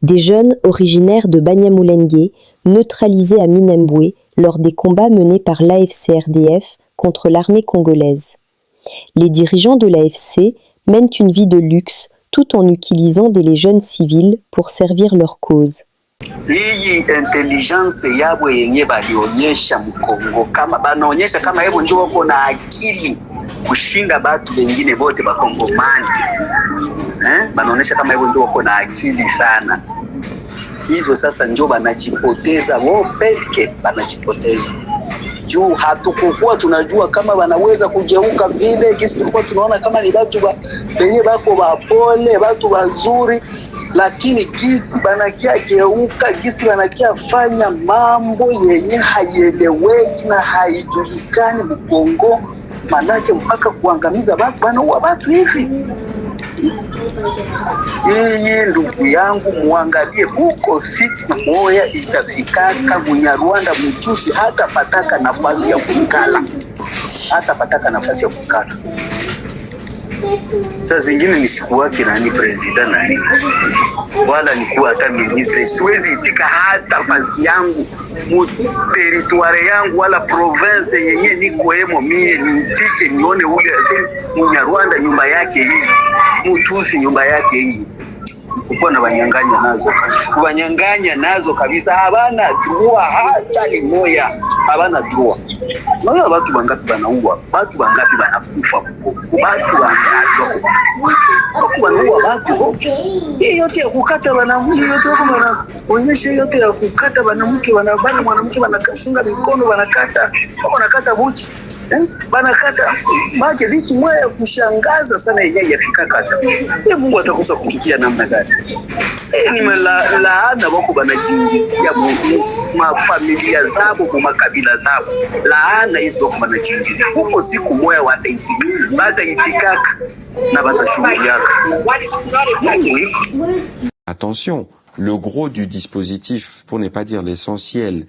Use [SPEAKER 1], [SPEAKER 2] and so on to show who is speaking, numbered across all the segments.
[SPEAKER 1] Des jeunes originaires de Banyamulenge, neutralisés à Minembwe lors des combats menés par l'AFC-RDF contre l'armée congolaise. Les dirigeants de l'AFC mènent une vie de luxe tout en utilisant des jeunes civils pour servir leur cause.
[SPEAKER 2] Hii intelligence yabo yenye balionyesha mkongo kama banaonyesha kama hebu njoo wako na akili kushinda batu wengine bote bakongomani. Banaonyesha kama hebu njoo wako na akili sana. Hivyo sasa njoo banajipoteza wao peke banajipoteza. Juu hatukukuwa tunajua kama wanaweza kugeuka vile kisi tulikuwa tunaona kama ni batu wenye bako bapole, batu wazuri. Lakini gisi banakia geuka, gisi banakia fanya mambo yenye haieleweki na haijulikani mkongo, manake mpaka kuangamiza watu, banaua watu hivi. Hii ndugu yangu muangalie, huko siku moja itafikaka Munyarwanda mchusi hata pataka nafasi ya kukala. Sasa zingine ni siku wake nani president nani wala nikuwa hata ministre, siwezi itika hata fazi yangu mu territoire yangu wala province yenye niko hemo mie niitike nione ule Munyarwanda nyumba yake hii, Mutusi nyumba yake hii, uko na wanyanganya nazo kabisa, habana droit hata ni moya, habana droit. Naona watu bangapi banaua, watu bangapi banakufa, watu bangapi wanaua watu. Hii yote ya kukata banamuke, yote wako banaonyesha yote ya kukata banamuke, wanabana mwanamke banakafunga mikono, banakata buchi. Banakata maji vitu moja kushangaza sana yenyewe yafika kata. Mungu atakosa kuchukia namna gani? Ni laana wako banajiingizia mafamilia zabo kwa makabila zabo. Laana hizo wako banajiingizia. Huko siku moja wataitikaka na batashuhudiaka.
[SPEAKER 3] Attention, le gros du dispositif, pour ne pas dire l'essentiel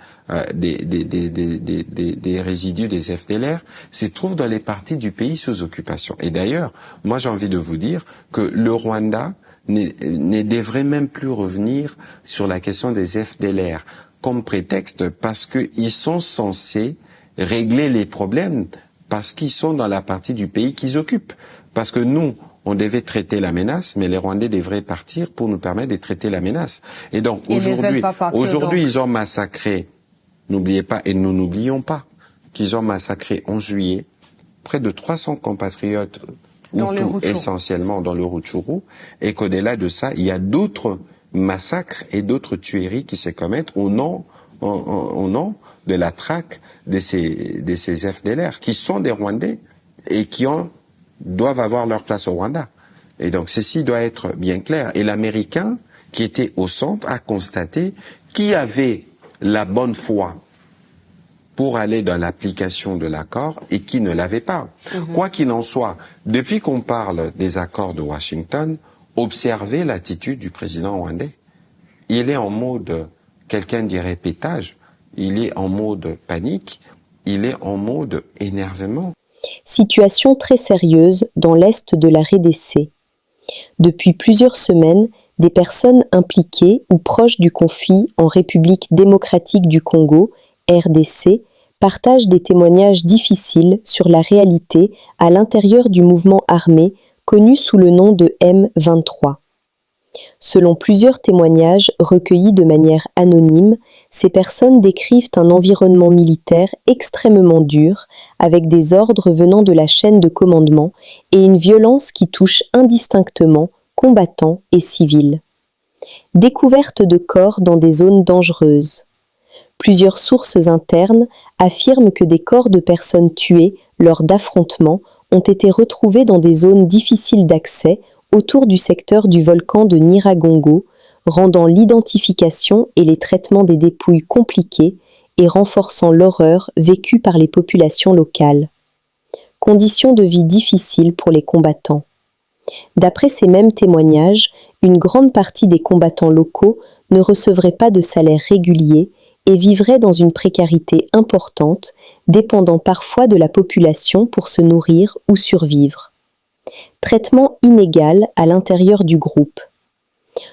[SPEAKER 3] des résidus des FDLR, se trouve dans les parties du pays sous occupation. Et d'ailleurs, moi j'ai envie de vous dire que le Rwanda ne devrait même plus revenir sur la question des FDLR comme prétexte, parce qu'ils sont censés régler les problèmes parce qu'ils sont dans la partie du pays qu'ils occupent. Parce que nous, on devait traiter la menace, mais les Rwandais devraient partir pour nous permettre de traiter la menace. Et donc, aujourd'hui, ils ont massacré, n'oubliez pas, et nous n'oublions pas, qu'ils ont massacré en juillet près de 300 compatriotes, essentiellement dans le Rutshuru, et qu'au-delà de ça, il y a d'autres massacres et d'autres tueries qui se commettent au nom de la traque de ces FDLR, qui sont des Rwandais et qui doivent avoir leur place au Rwanda. Et donc ceci doit être bien clair. Et l'Américain, qui était au centre, a constaté qui avait la bonne foi pour aller dans l'application de l'accord et qui ne l'avait pas. Quoi qu'il en soit, depuis qu'on parle des accords de Washington, observez l'attitude du président rwandais. Il est en mode, quelqu'un dirait pétage, il est en mode panique, il est en mode énervement.
[SPEAKER 1] Situation très sérieuse dans l'est de la RDC. Depuis plusieurs semaines, des personnes impliquées ou proches du conflit en République démocratique du Congo, RDC, partagent des témoignages difficiles sur la réalité à l'intérieur du mouvement armé connu sous le nom de M23. Selon plusieurs témoignages recueillis de manière anonyme, ces personnes décrivent un environnement militaire extrêmement dur, avec des ordres venant de la chaîne de commandement et une violence qui touche indistinctement combattants et civils. Découverte de corps dans des zones dangereuses. Plusieurs sources internes affirment que des corps de personnes tuées lors d'affrontements ont été retrouvés dans des zones difficiles d'accès autour du secteur du volcan de Nyiragongo, rendant l'identification et les traitements des dépouilles compliqués et renforçant l'horreur vécue par les populations locales. Conditions de vie difficiles pour les combattants. D'après ces mêmes témoignages, une grande partie des combattants locaux ne recevraient pas de salaire régulier et vivraient dans une précarité importante, dépendant parfois de la population pour se nourrir ou survivre. Traitement inégal à l'intérieur du groupe.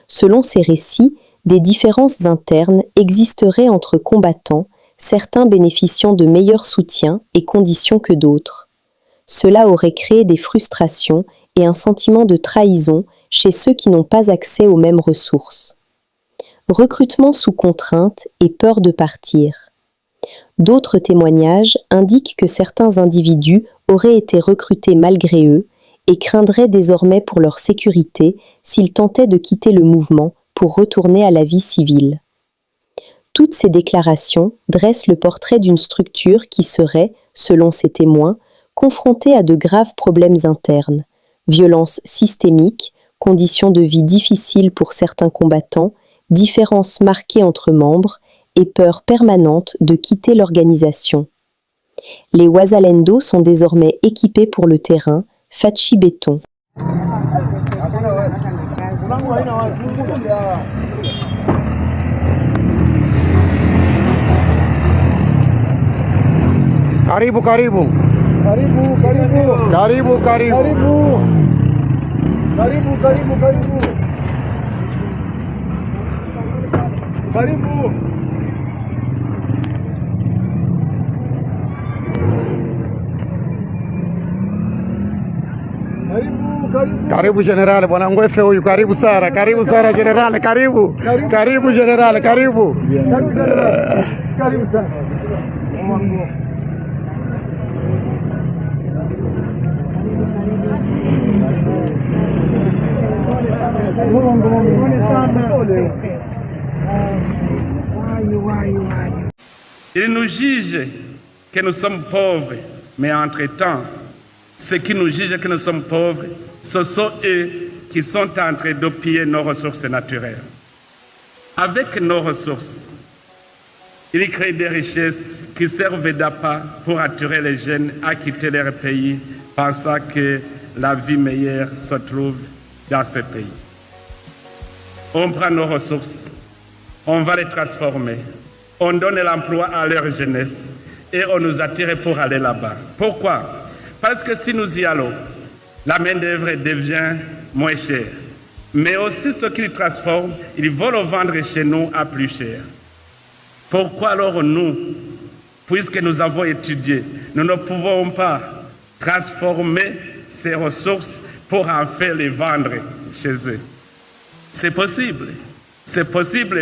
[SPEAKER 1] Selon ces récits, des différences internes existeraient entre combattants, certains bénéficiant de meilleurs soutiens et conditions que d'autres. Cela aurait créé des frustrations et un sentiment de trahison chez ceux qui n'ont pas accès aux mêmes ressources. Recrutement sous contrainte et peur de partir. D'autres témoignages indiquent que certains individus auraient été recrutés malgré eux et craindraient désormais pour leur sécurité s'ils tentaient de quitter le mouvement pour retourner à la vie civile. Toutes ces déclarations dressent le portrait d'une structure qui serait, selon ces témoins, confrontée à de graves problèmes internes, violences systémiques, conditions de vie difficiles pour certains combattants, différences marquées entre membres et peur permanente de quitter l'organisation. Les Wazalendo sont désormais équipés pour le terrain, Fachi Béton.
[SPEAKER 4] Karibu, karibu. Karibu, karibu. Karibu, karibu. Karibu, karibu, karibu. Karibu. Karibu generale, bwana Ngwefe huyu, karibu sana generale, karibu. Karibu generale, karibu. Karibu sana.
[SPEAKER 5] Ils nous jugent que nous sommes pauvres, mais entre-temps, ceux qui nous jugent que nous sommes pauvres, ce sont eux qui sont en train de piller nos ressources naturelles. Avec nos ressources, ils créent des richesses qui servent d'appât pour attirer les jeunes à quitter leur pays, pensant que la vie meilleure se trouve dans ce pays. On prend nos ressources, on va les transformer, on donne l'emploi à leur jeunesse et on nous attire pour aller là-bas. Pourquoi? Parce que si nous y allons, la main-d'œuvre devient moins chère. Mais aussi ceux qui les transforment, ils vont le vendre chez nous à plus cher. Pourquoi alors nous, puisque nous avons étudié, nous ne pouvons pas transformer ces ressources pour en faire les vendre chez eux? C'est possible,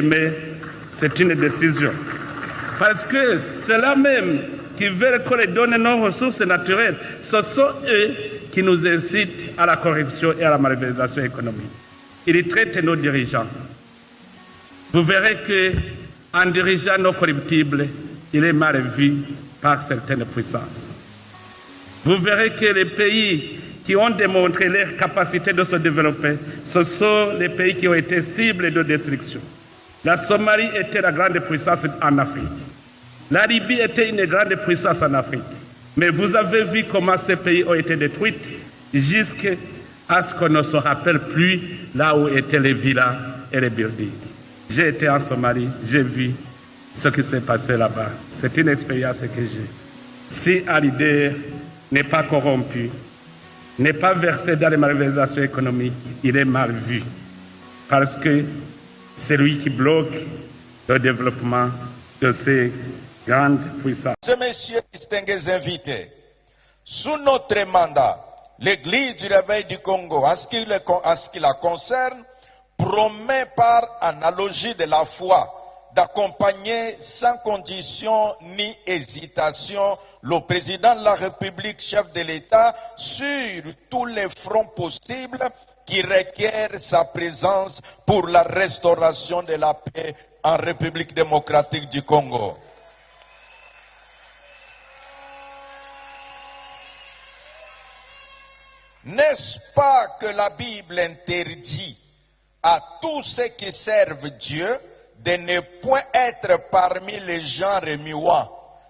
[SPEAKER 5] mais c'est une décision. Parce que ceux-là même qui veulent qu'on les donne nos ressources naturelles, ce sont eux qui nous incitent à la corruption et à la malversation économique. Ils traitent nos dirigeants. Vous verrez qu'en dirigeant nos corruptibles, il est mal vu par certaines puissances. Vous verrez que les pays qui ont démontré leur capacité de se développer, ce sont les pays qui ont été cibles de destruction. La Somalie était la grande puissance en Afrique. La Libye était une grande puissance en Afrique. Mais vous avez vu comment ces pays ont été détruits jusqu'à ce qu'on ne se rappelle plus là où étaient les villas et les buildings. J'ai été en Somalie, j'ai vu ce qui s'est passé là-bas. C'est une expérience que j'ai. Si Alider n'est pas corrompu, n'est pas versé dans les malversations économiques, il est mal vu. Parce que c'est lui qui bloque le développement de ces grandes puissances.
[SPEAKER 6] Messieurs, distingués invités, sous notre mandat, l'Église du Réveil du Congo, en ce qui la concerne, promet par analogie de la foi d'accompagner sans condition ni hésitation le président de la République, chef de l'État, sur tous les fronts possibles qui requièrent sa présence pour la restauration de la paix en République démocratique du Congo. N'est-ce pas que la Bible interdit à tous ceux qui servent Dieu de ne point être parmi les gens remuants,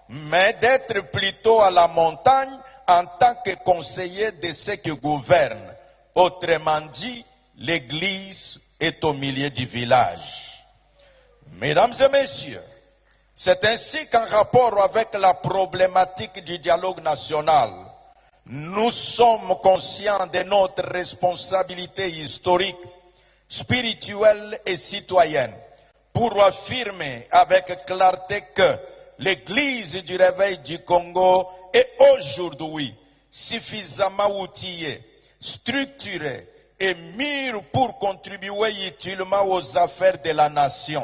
[SPEAKER 6] mais d'être plutôt à la montagne en tant que conseiller de ceux qui gouvernent. Autrement dit, l'Église est au milieu du village. Mesdames et messieurs, c'est ainsi qu'en rapport avec la problématique du dialogue national, nous sommes conscients de notre responsabilité historique, spirituelle et citoyenne pour affirmer avec clarté que l'Église du Réveil du Congo est aujourd'hui suffisamment outillée, structurée et mûre pour contribuer utilement aux affaires de la nation.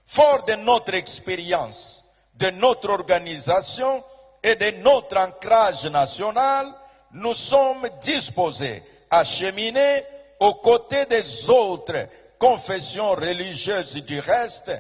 [SPEAKER 6] Fort de notre expérience, de notre organisation et de notre ancrage national, nous sommes disposés à cheminer aux côtés des autres confessions religieuses du reste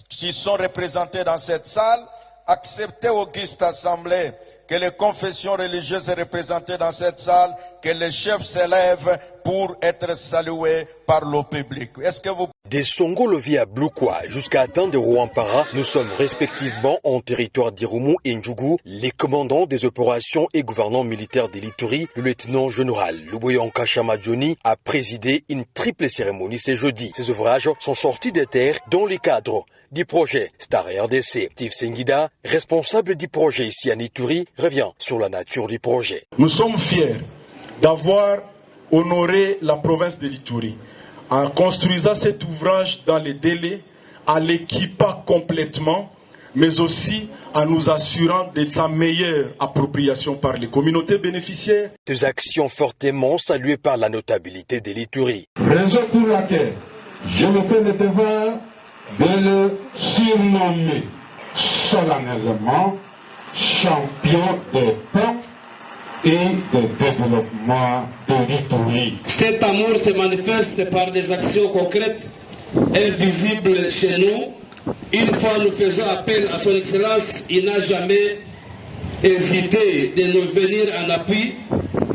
[SPEAKER 6] qui sont représentées dans cette salle. Acceptez, auguste assemblée, que les confessions religieuses représentées dans cette salle, que les chefs s'élèvent pour être salués par le public. Est-ce que vous...
[SPEAKER 7] Des Songolovi à Blukwa jusqu'à Tan de Rwampara, nous sommes respectivement en territoire d'Irumu et Ndjougou, les commandants des opérations et gouvernants militaires de l'Ituri. Le lieutenant général Luboyanka Chamadjoni a présidé une triple cérémonie ce jeudi. Ces ouvrages sont sortis des terres dans le cadre du projet Star RDC. Steve Sengida, responsable du projet ici à Ituri, revient sur la nature du projet.
[SPEAKER 8] Nous sommes fiers d'avoir honoré la province de l'Ituri en construisant cet ouvrage dans les délais, en l'équipant complètement, mais aussi en nous assurant de sa meilleure appropriation par les communautés bénéficiaires.
[SPEAKER 7] Deux actions fortement saluées par la notabilité de l'Ituri.
[SPEAKER 4] Raison pour laquelle je me fais le devoir de le surnommer solennellement champion de paix et de développement de l'Ituri.
[SPEAKER 9] Cet amour se manifeste par des actions concrètes et visibles chez nous. Une fois nous faisons appel à son excellence, il n'a jamais hésité de nous venir en appui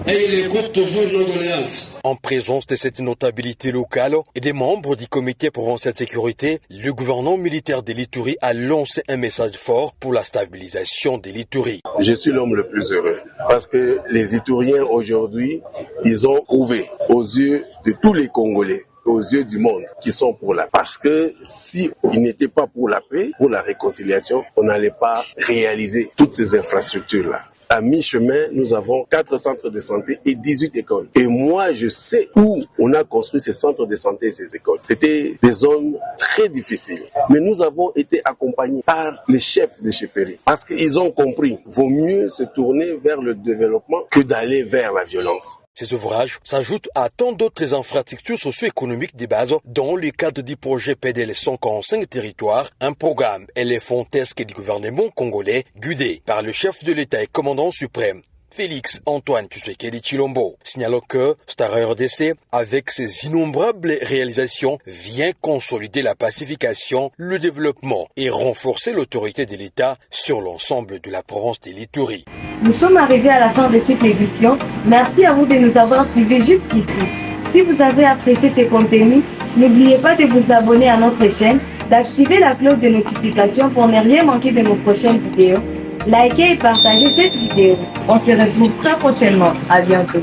[SPEAKER 9] et il écoute toujours nos doléances.
[SPEAKER 7] En présence de cette notabilité locale et des membres du comité pour cette sécurité, le gouvernement militaire de l'Ituri a lancé un message fort pour la stabilisation de l'Ituri.
[SPEAKER 10] Je suis l'homme le plus heureux parce que les Ituriens aujourd'hui, ils ont prouvé aux yeux de tous les Congolais, aux yeux du monde, qui sont pour la paix. Parce que si ils n'étaient pas pour la paix, pour la réconciliation, on n'allait pas réaliser toutes ces infrastructures-là. À mi-chemin, nous avons 4 centres de santé et 18 écoles. Et moi, je sais où on a construit ces centres de santé et ces écoles. C'était des zones très difficiles. Mais nous avons été accompagnés par les chefs de chefferie. Parce qu'ils ont compris, vaut mieux se tourner vers le développement que d'aller vers la violence.
[SPEAKER 7] Ces ouvrages s'ajoutent à tant d'autres infrastructures socio-économiques de base dans le cadre du projet PDL 145 territoires, un programme éléphantesque du gouvernement congolais guidé par le chef de l'État et commandant suprême, Félix Antoine Tshisekedi Tshilombo. Signalons que Star RDC, avec ses innombrables réalisations, vient consolider la pacification, le développement et renforcer l'autorité de l'État sur l'ensemble de la province de l'Ituri.
[SPEAKER 11] Nous sommes arrivés à la fin de cette édition. Merci à vous de nous avoir suivis jusqu'ici. Si vous avez apprécié ces contenus, n'oubliez pas de vous abonner à notre chaîne, d'activer la cloche de notification pour ne rien manquer de nos prochaines vidéos. Likez et partagez cette vidéo. On se retrouve très prochainement. À bientôt.